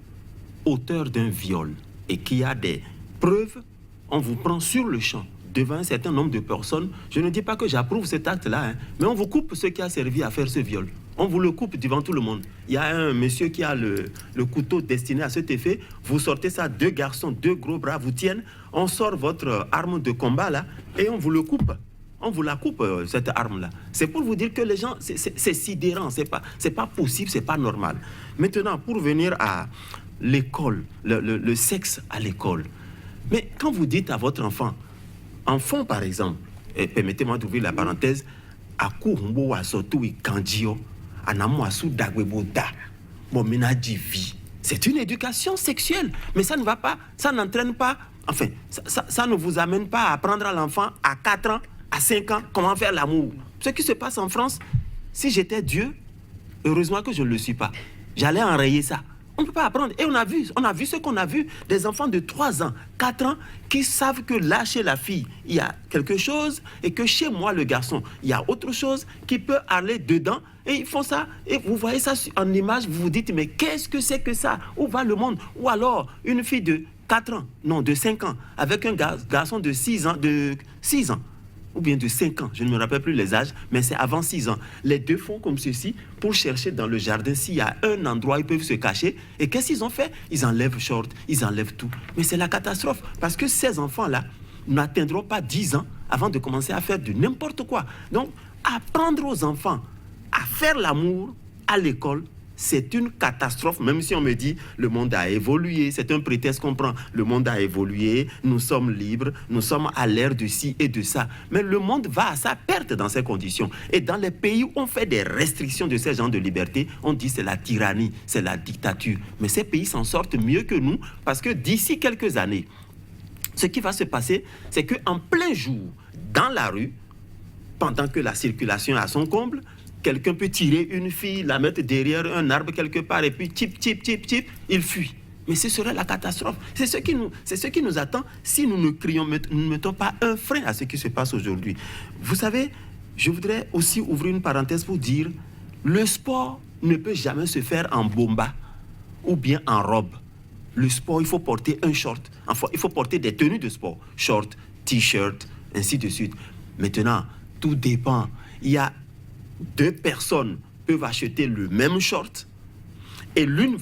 auteur d'un viol et qu'il y a des preuves, on vous prend sur le champ devant un certain nombre de personnes. Je ne dis pas que j'approuve cet acte-là, hein, mais on vous coupe ce qui a servi à faire ce viol. On vous le coupe devant tout le monde. Il y a un monsieur qui a le couteau destiné à cet effet. Vous sortez ça, 2 garçons, 2 gros bras vous tiennent. On sort votre arme de combat là et on vous le coupe. On vous la coupe, cette arme-là. C'est pour vous dire que les gens, c'est sidérant. C'est pas possible, c'est pas normal. Maintenant, pour venir à l'école, le sexe à l'école. Mais quand vous dites à votre enfant par exemple, et permettez-moi d'ouvrir la parenthèse, à Kourumbo, à Sotou, à Kandio, c'est une éducation sexuelle, mais ça ne va pas, ça n'entraîne pas, enfin, ça ne vous amène pas à apprendre à l'enfant à 4 ans, à 5 ans, comment faire l'amour. Ce qui se passe en France, si j'étais Dieu, heureusement que je ne le suis pas, j'allais enrayer ça. On ne peut pas apprendre. Et on a vu ce qu'on a vu, des enfants de 3 ans, 4 ans, qui savent que là, chez la fille, il y a quelque chose, et que chez moi, le garçon, il y a autre chose qui peut aller dedans, et ils font ça, et vous voyez ça en image, vous vous dites, mais qu'est-ce que c'est que ça? Où va le monde? Ou alors, une fille de 4 ans, non, de 5 ans, avec un garçon de 6 ans, ou bien de 5 ans, je ne me rappelle plus les âges, mais c'est avant 6 ans. Les deux font comme ceci pour chercher dans le jardin s'il y a un endroit où ils peuvent se cacher. Et qu'est-ce qu'ils ont fait? Ils enlèvent short, ils enlèvent tout. Mais c'est la catastrophe, parce que ces enfants-là, n'atteindrons pas 10 ans avant de commencer à faire de n'importe quoi. Donc, apprendre aux enfants à faire l'amour à l'école, c'est une catastrophe, même si on me dit le monde a évolué, c'est un prétexte qu'on prend. Le monde a évolué, nous sommes libres, nous sommes à l'ère de ci et de ça. Mais le monde va à sa perte dans ces conditions. Et dans les pays où on fait des restrictions de ces genres de liberté, on dit c'est la tyrannie, c'est la dictature. Mais ces pays s'en sortent mieux que nous parce que d'ici quelques années, ce qui va se passer, c'est qu'en plein jour, dans la rue, pendant que la circulation est à son comble, quelqu'un peut tirer une fille, la mettre derrière un arbre quelque part et puis tip, il fuit. Mais ce serait la catastrophe. C'est ce qui nous attend si nous ne mettons pas un frein à ce qui se passe aujourd'hui. Vous savez, je voudrais aussi ouvrir une parenthèse pour dire, le sport ne peut jamais se faire en bomba ou bien en robe. Le sport, il faut porter un short. Enfin, il faut porter des tenues de sport. Short, t-shirt, ainsi de suite. Maintenant, tout dépend. Il y a 2 personnes peuvent acheter le même short et l'une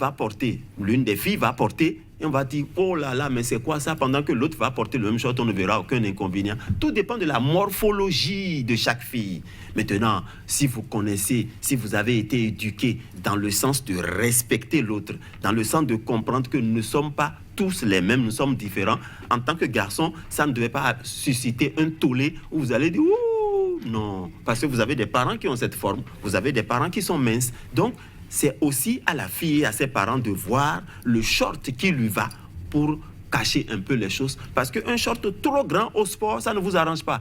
des filles va porter et on va dire oh là là mais c'est quoi ça, pendant que l'autre va porter le même short, on ne verra aucun inconvénient. Tout dépend de la morphologie de chaque fille. Maintenant, si vous avez été éduqué dans le sens de respecter l'autre, dans le sens de comprendre que nous ne sommes pas tous les mêmes, nous sommes différents, en tant que garçon, ça ne devait pas susciter un tollé où vous allez dire ouh, non, parce que vous avez des parents qui ont cette forme, vous avez des parents qui sont minces. Donc, c'est aussi à la fille et à ses parents de voir le short qui lui va pour cacher un peu les choses. Parce qu'un short trop grand au sport, ça ne vous arrange pas.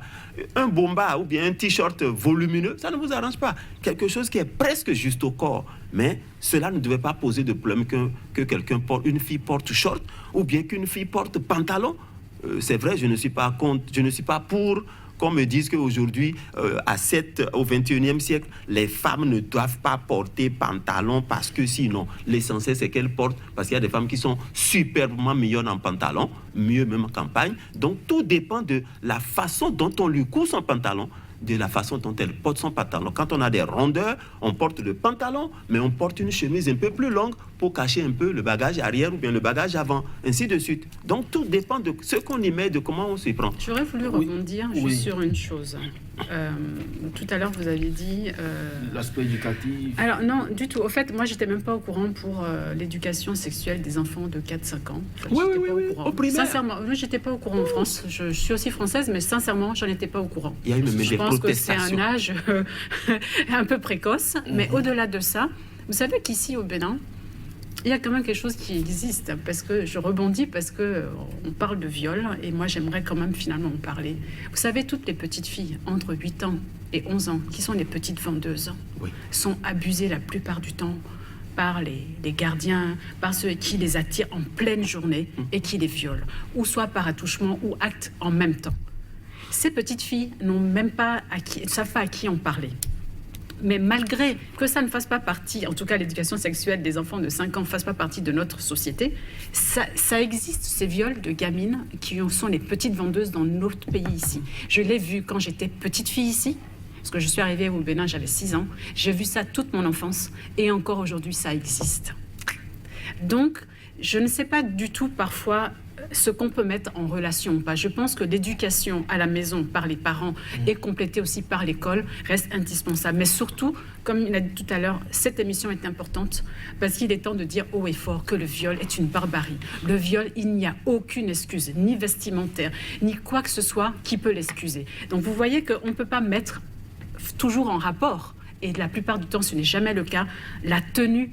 Un bomba ou bien un t-shirt volumineux, ça ne vous arrange pas. Quelque chose qui est presque juste au corps. Mais cela ne devait pas poser de problème que quelqu'un porte, une fille porte short ou bien qu'une fille porte pantalon. C'est vrai, je ne suis pas contre, je ne suis pas pour qu'on me dise qu'aujourd'hui, au 21e siècle, les femmes ne doivent pas porter pantalon parce que sinon, l'essentiel c'est qu'elles portent, parce qu'il y a des femmes qui sont superbement mignonnes en pantalon, mieux même en campagne. Donc tout dépend de la façon dont on lui coud son pantalon, de la façon dont elle porte son pantalon. Quand on a des rondeurs, on porte le pantalon, mais on porte une chemise un peu plus longue pour cacher un peu le bagage arrière ou bien le bagage avant, ainsi de suite. Donc tout dépend de ce qu'on y met, de comment on s'y prend. J'aurais voulu rebondir juste sur une chose. Tout à l'heure, vous avez dit... L'aspect éducatif. Alors non, du tout. Au fait, moi, j'étais même pas au courant pour l'éducation sexuelle des enfants de 4-5 ans. Enfin, oui, au primaire. Sincèrement, moi, j'étais pas au courant en France. Je suis aussi française, mais sincèrement, j'en étais pas au courant. Il y a eu même des protestations. Je pense que c'est un âge un peu précoce. Mais au-delà de ça, vous savez qu'ici, au Bénin, il y a quand même quelque chose qui existe, parce que je rebondis, parce qu'on parle de viol, et moi j'aimerais quand même finalement en parler. Vous savez, toutes les petites filles entre 8 ans et 11 ans, qui sont les petites vendeuses, sont abusées la plupart du temps par les gardiens, par ceux qui les attirent en pleine journée et qui les violent, ou soit par attouchement ou acte en même temps. Ces petites filles n'ont même pas ne savent pas à qui en parler. Mais malgré que ça ne fasse pas partie, en tout cas l'éducation sexuelle des enfants de 5 ans ne fasse pas partie de notre société, ça existe, ces viols de gamines qui sont les petites vendeuses dans notre pays ici. Je l'ai vu quand j'étais petite fille ici, parce que je suis arrivée au Bénin, j'avais 6 ans. J'ai vu ça toute mon enfance et encore aujourd'hui, ça existe. Donc, je ne sais pas du tout parfois ce qu'on peut mettre en relation ou pas. Je pense que l'éducation à la maison par les parents et complétée aussi par l'école reste indispensable. Mais surtout, comme il a dit tout à l'heure, cette émission est importante parce qu'il est temps de dire haut et fort que le viol est une barbarie. Le viol, il n'y a aucune excuse, ni vestimentaire, ni quoi que ce soit qui peut l'excuser. Donc vous voyez qu'on ne peut pas mettre toujours en rapport, et la plupart du temps ce n'est jamais le cas, la tenue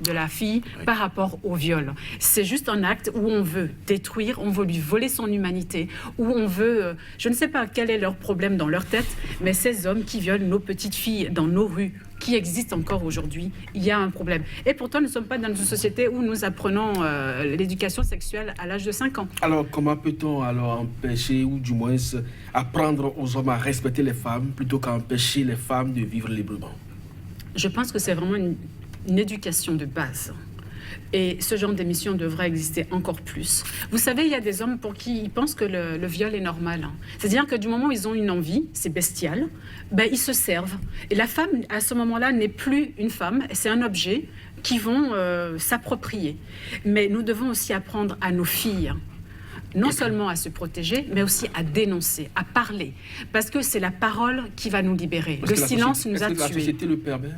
de la fille par rapport au viol. C'est juste un acte où on veut détruire, on veut lui voler son humanité, où on veut... je ne sais pas quel est leur problème dans leur tête, mais ces hommes qui violent nos petites filles dans nos rues, qui existent encore aujourd'hui, il y a un problème. Et pourtant, nous ne sommes pas dans une société où nous apprenons l'éducation sexuelle à l'âge de 5 ans. Alors, comment peut-on alors empêcher, ou du moins apprendre aux hommes à respecter les femmes, plutôt qu'à empêcher les femmes de vivre librement? Je pense que c'est vraiment une éducation de base. Et ce genre d'émission devrait exister encore plus. Vous savez, il y a des hommes pour qui ils pensent que le viol est normal. C'est-à-dire que du moment où ils ont une envie, c'est bestial, ben ils se servent. Et la femme, à ce moment-là, n'est plus une femme, c'est un objet qu'ils vont s'approprier. Mais nous devons aussi apprendre à nos filles non seulement à se protéger, mais aussi à dénoncer, à parler. Parce que c'est la parole qui va nous libérer. Le silence nous a tués. Est-ce que la société le permet ?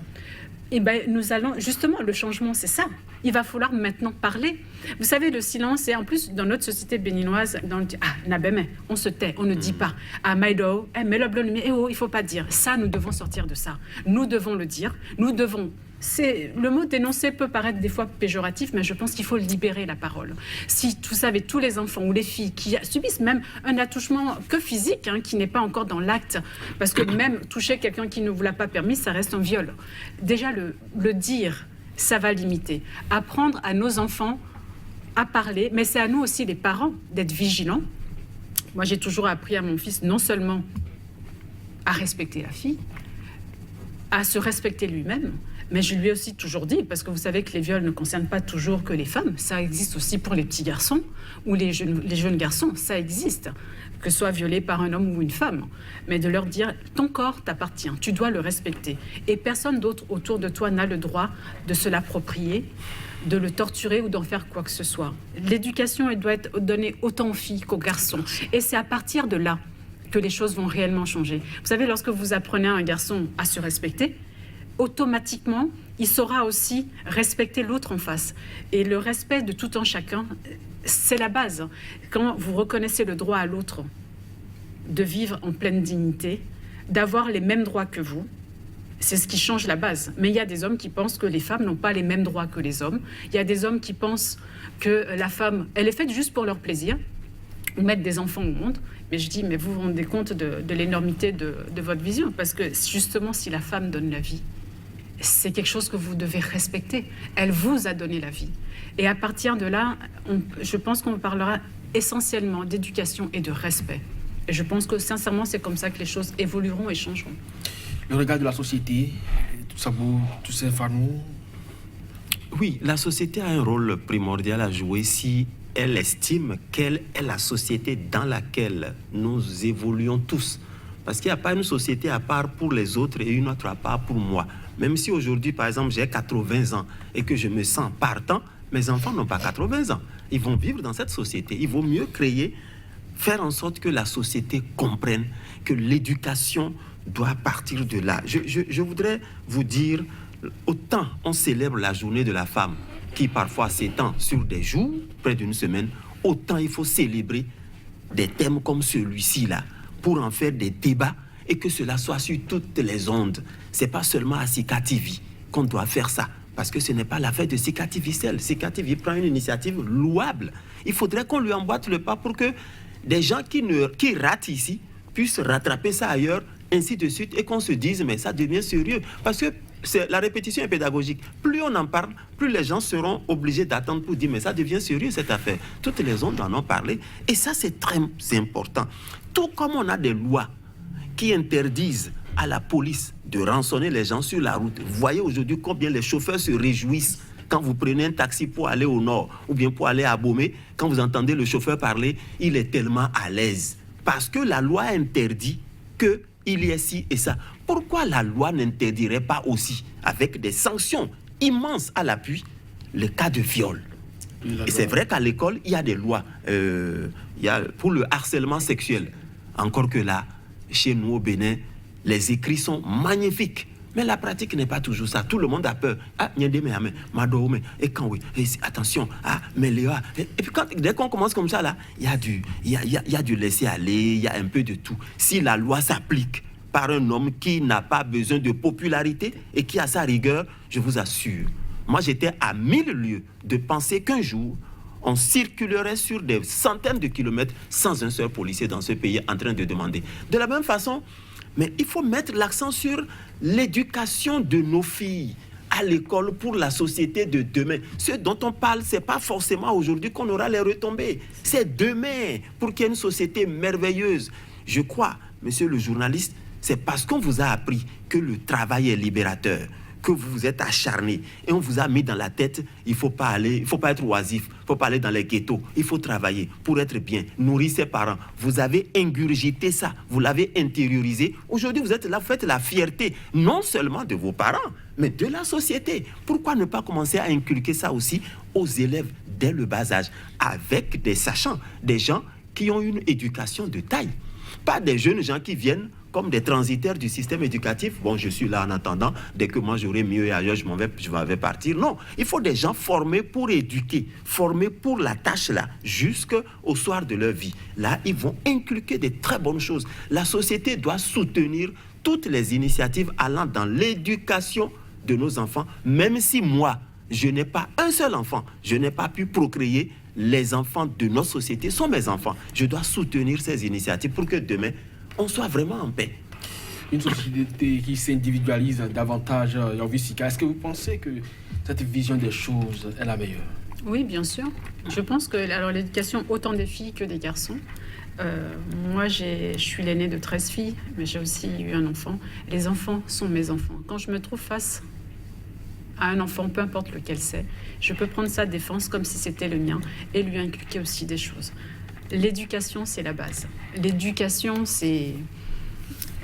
Eh bien, nous allons, justement, le changement, c'est ça. Il va falloir maintenant parler. Vous savez, le silence, et en plus, dans notre société béninoise, Nabeme, on se tait, on ne dit pas. Maïdo, mais il ne faut pas dire. Ça, nous devons sortir de ça. Nous devons le dire. Nous devons. Le mot dénoncer peut paraître des fois péjoratif, mais je pense qu'il faut libérer la parole. Si, vous savez, tous les enfants ou les filles qui subissent même un attouchement que physique, qui n'est pas encore dans l'acte, parce que même toucher quelqu'un qui ne vous l'a pas permis, ça reste un viol. Déjà, le dire, ça va limiter. Apprendre à nos enfants à parler, mais c'est à nous aussi, les parents, d'être vigilants. Moi, j'ai toujours appris à mon fils non seulement à respecter la fille, à se respecter lui-même, mais je lui ai aussi toujours dit, parce que vous savez que les viols ne concernent pas toujours que les femmes, ça existe aussi pour les petits garçons ou les jeunes garçons, ça existe, que ce soit violé par un homme ou une femme. Mais de leur dire, ton corps t'appartient, tu dois le respecter. Et personne d'autre autour de toi n'a le droit de se l'approprier, de le torturer ou d'en faire quoi que ce soit. L'éducation, elle doit être donnée autant aux filles qu'aux garçons. Et c'est à partir de là que les choses vont réellement changer. Vous savez, lorsque vous apprenez à un garçon à se respecter, automatiquement, il saura aussi respecter l'autre en face. Et le respect de tout un chacun, c'est la base. Quand vous reconnaissez le droit à l'autre de vivre en pleine dignité, d'avoir les mêmes droits que vous, c'est ce qui change la base. Mais il y a des hommes qui pensent que les femmes n'ont pas les mêmes droits que les hommes. Il y a des hommes qui pensent que la femme, elle est faite juste pour leur plaisir, ou mettre des enfants au monde. Mais je dis, mais vous vous rendez compte de l'énormité de votre vision, parce que justement, si la femme donne la vie, c'est quelque chose que vous devez respecter. Elle vous a donné la vie. Et à partir de là, je pense qu'on parlera essentiellement d'éducation et de respect. Et je pense que sincèrement, c'est comme ça que les choses évolueront et changeront. Le regard de la société, tout ça, tous ces fanous. Oui, la société a un rôle primordial à jouer si elle estime quelle est la société dans laquelle nous évoluons tous. Parce qu'il n'y a pas une société à part pour les autres et une autre à part pour moi. Même si aujourd'hui, par exemple, j'ai 80 ans et que je me sens partant, mes enfants n'ont pas 80 ans. Ils vont vivre dans cette société. Il vaut mieux faire en sorte que la société comprenne que l'éducation doit partir de là. Je voudrais vous dire, autant on célèbre la journée de la femme, qui parfois s'étend sur des jours, près d'une semaine, autant il faut célébrer des thèmes comme celui-ci-là, pour en faire des débats et que cela soit sur toutes les ondes. Ce n'est pas seulement à Sika TV qu'on doit faire ça, parce que ce n'est pas l'affaire de Sika TV seul. Sika TV prend une initiative louable. Il faudrait qu'on lui emboîte le pas pour que des gens qui ratent ici puissent rattraper ça ailleurs, ainsi de suite, et qu'on se dise, mais ça devient sérieux. Parce que la répétition est pédagogique. Plus on en parle, plus les gens seront obligés d'attendre pour dire, mais ça devient sérieux cette affaire. Toutes les ondes en ont parlé, et ça c'est très important. Tout comme on a des lois qui interdisent à la police de rançonner les gens sur la route. Vous voyez aujourd'hui combien les chauffeurs se réjouissent quand vous prenez un taxi pour aller au nord ou bien pour aller à Bomé, quand vous entendez le chauffeur parler, il est tellement à l'aise. Parce que la loi interdit qu'il y ait ci et ça. Pourquoi la loi n'interdirait pas aussi, avec des sanctions immenses à l'appui, le cas de viol? Et c'est vrai qu'à l'école, il y a des lois pour le harcèlement sexuel. Encore que là, chez nous au Bénin, les écrits sont magnifiques. Mais la pratique n'est pas toujours ça. Tout le monde a peur. Ah, et quand oui, attention, mais Léa. Et puis dès qu'on commence comme ça, là, il y a du laisser aller, il y a un peu de tout. Si la loi s'applique par un homme qui n'a pas besoin de popularité et qui a sa rigueur, je vous assure, moi j'étais à 1000 lieues de penser qu'un jour, on circulerait sur des centaines de kilomètres sans un seul policier dans ce pays en train de demander. De la même façon, mais il faut mettre l'accent sur l'éducation de nos filles à l'école pour la société de demain. Ce dont on parle, ce n'est pas forcément aujourd'hui qu'on aura les retombées. C'est demain pour qu'il y ait une société merveilleuse. Je crois, monsieur le journaliste, c'est parce qu'on vous a appris que le travail est libérateur, que vous vous êtes acharné et on vous a mis dans la tête, il ne faut pas être oisif, il ne faut pas aller dans les ghettos, il faut travailler pour être bien, nourrir ses parents. Vous avez ingurgité ça, vous l'avez intériorisé. Aujourd'hui, vous êtes là, vous faites la fierté, non seulement de vos parents, mais de la société. Pourquoi ne pas commencer à inculquer ça aussi aux élèves dès le bas âge, avec des sachants, des gens qui ont une éducation de taille. Pas des jeunes gens qui viennent comme des transitaires du système éducatif. Bon, je suis là en attendant, dès que moi j'aurai mieux et ailleurs, je vais partir. Non, il faut des gens formés pour éduquer, formés pour la tâche là, jusqu'au soir de leur vie. Là, ils vont inculquer des très bonnes choses. La société doit soutenir toutes les initiatives allant dans l'éducation de nos enfants, même si moi, je n'ai pas un seul enfant, je n'ai pas pu procréer. Les enfants de notre société sont mes enfants. Je dois soutenir ces initiatives pour que demain, on soit vraiment en paix. Une société qui s'individualise davantage, Yanvisika, est-ce que vous pensez que cette vision des choses est la meilleure? Oui, bien sûr. Je pense que l'éducation, autant des filles que des garçons. Moi, je suis l'aînée de 13 filles, mais j'ai aussi eu un enfant. Les enfants sont mes enfants. Quand je me trouve face à un enfant, peu importe lequel c'est, je peux prendre sa défense comme si c'était le mien et lui inculquer aussi des choses. L'éducation, c'est la base. L'éducation, c'est...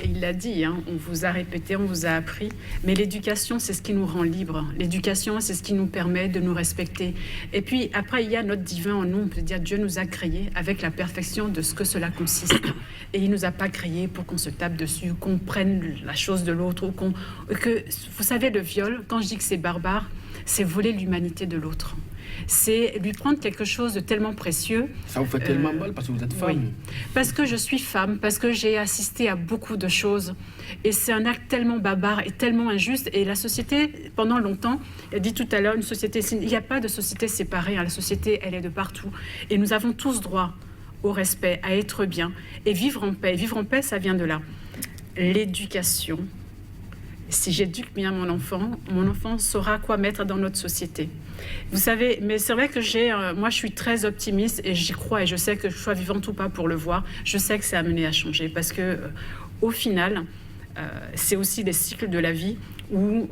Il l'a dit, hein, on vous a répété, on vous a appris, mais l'éducation, c'est ce qui nous rend libres. L'éducation, c'est ce qui nous permet de nous respecter. Et puis, après, il y a notre divin en nous. On peut dire Dieu nous a créés avec la perfection de ce que cela consiste. Et il ne nous a pas créés pour qu'on se tape dessus, qu'on prenne la chose de l'autre. Vous savez, le viol, quand je dis que c'est barbare, c'est voler l'humanité de l'autre. C'est lui prendre quelque chose de tellement précieux. Ça vous fait tellement mal parce que vous êtes femme. Oui, parce que je suis femme, parce que j'ai assisté à beaucoup de choses. Et c'est un acte tellement barbare et tellement injuste. Et la société, pendant longtemps, elle dit tout à l'heure, une société, il n'y a pas de société séparée. Hein. La société, elle est de partout. Et nous avons tous droit au respect, à être bien et vivre en paix. Vivre en paix, ça vient de là. L'éducation. Si j'éduque bien mon enfant saura quoi mettre dans notre société. Vous savez, mais c'est vrai que moi je suis très optimiste et j'y crois et je sais que je sois vivante ou pas pour le voir, je sais que c'est amené à changer parce que au final, c'est aussi des cycles de la vie où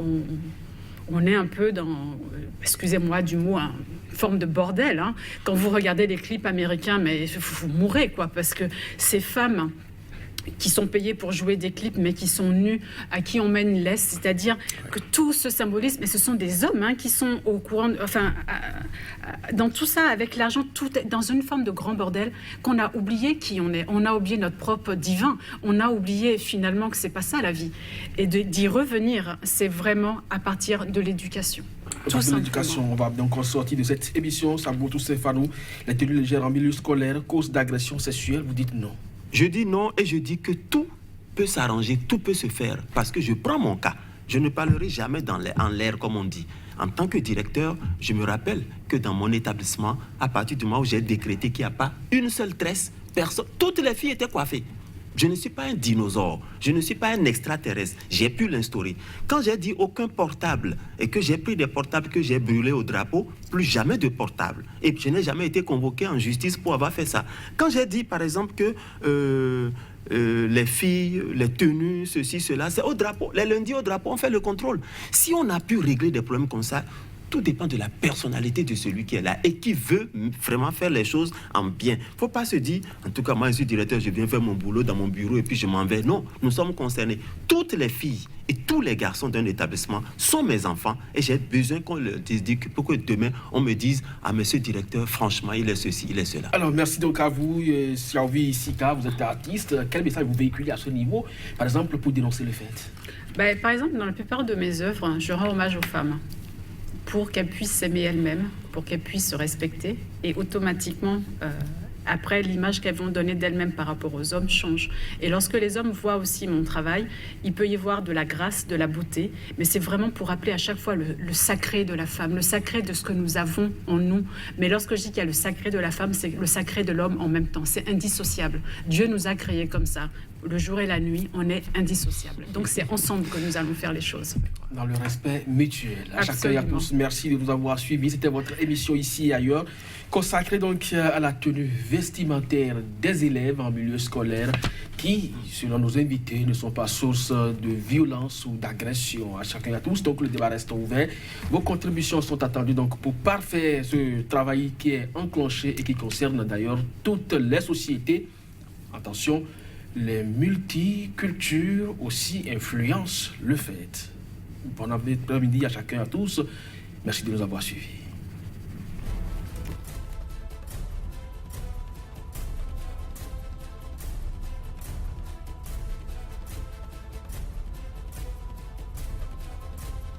on est un peu dans, excusez-moi du mot, une forme de bordel. Hein. Quand vous regardez les clips américains, mais vous mourrez quoi, parce que ces femmes qui sont payés pour jouer des clips, mais qui sont nus, à qui on mène une laisse, c'est-à-dire que tout ce symbolisme, et ce sont des hommes hein, qui sont au courant, dans tout ça, avec l'argent, tout est dans une forme de grand bordel, qu'on a oublié qui on est, on a oublié notre propre divin, on a oublié finalement que c'est pas ça la vie, et d'y revenir, c'est vraiment à partir de l'éducation. L'éducation, on va donc en sortir de cette émission. Sambou Toussaint-Fanou, les tenues légères en milieu scolaire, cause d'agression sexuelle, vous dites non? Je dis non et je dis que tout peut s'arranger, tout peut se faire. Parce que je prends mon cas. Je ne parlerai jamais en l'air, comme on dit. En tant que directeur, je me rappelle que dans mon établissement, à partir du moment où j'ai décrété qu'il n'y a pas une seule tresse, toutes les filles étaient coiffées. Je ne suis pas un dinosaure, je ne suis pas un extraterrestre. J'ai pu l'instaurer. Quand j'ai dit aucun portable et que j'ai pris des portables que j'ai brûlés au drapeau, plus jamais de portable. Et je n'ai jamais été convoqué en justice pour avoir fait ça. Quand j'ai dit par exemple que les filles, les tenues, ceci, cela, c'est au drapeau. Les lundis au drapeau, on fait le contrôle. Si on a pu régler des problèmes comme ça, tout dépend de la personnalité de celui qui est là et qui veut vraiment faire les choses en bien. Il ne faut pas se dire, en tout cas, moi, je suis directeur, je viens faire mon boulot dans mon bureau et puis je m'en vais. Non, nous sommes concernés. Toutes les filles et tous les garçons d'un établissement sont mes enfants et j'ai besoin qu'on leur dise pour que demain, on me dise, ah, monsieur le directeur, franchement, il est ceci, il est cela. Alors, merci donc à vous, Yanvisika, vous êtes artiste. Quel message vous véhiculez à ce niveau, par exemple, pour dénoncer le fait? Par exemple, dans la plupart de mes œuvres, je rends hommage aux femmes, pour qu'elles puissent s'aimer elles-mêmes, pour qu'elles puissent se respecter. Et automatiquement, après, l'image qu'elles vont donner d'elles-mêmes par rapport aux hommes change. Et lorsque les hommes voient aussi mon travail, il peut y avoir de la grâce, de la beauté, mais c'est vraiment pour rappeler à chaque fois le sacré de la femme, le sacré de ce que nous avons en nous. Mais lorsque je dis qu'il y a le sacré de la femme, c'est le sacré de l'homme en même temps. C'est indissociable. Dieu nous a créés comme ça. Le jour et la nuit, on est indissociables. Donc c'est ensemble que nous allons faire les choses. Dans le respect mutuel. À chacun et à tous, merci de nous avoir suivis. C'était votre émission Ici et Ailleurs, consacrée donc à la tenue vestimentaire des élèves en milieu scolaire qui, selon nos invités, ne sont pas source de violence ou d'agression. À chacun et à tous, donc le débat reste ouvert. Vos contributions sont attendues donc pour parfaire ce travail qui est enclenché et qui concerne d'ailleurs toutes les sociétés. Attention, les multicultures aussi influencent le fait. Bon après-midi à chacun et à tous. Merci de nous avoir suivis.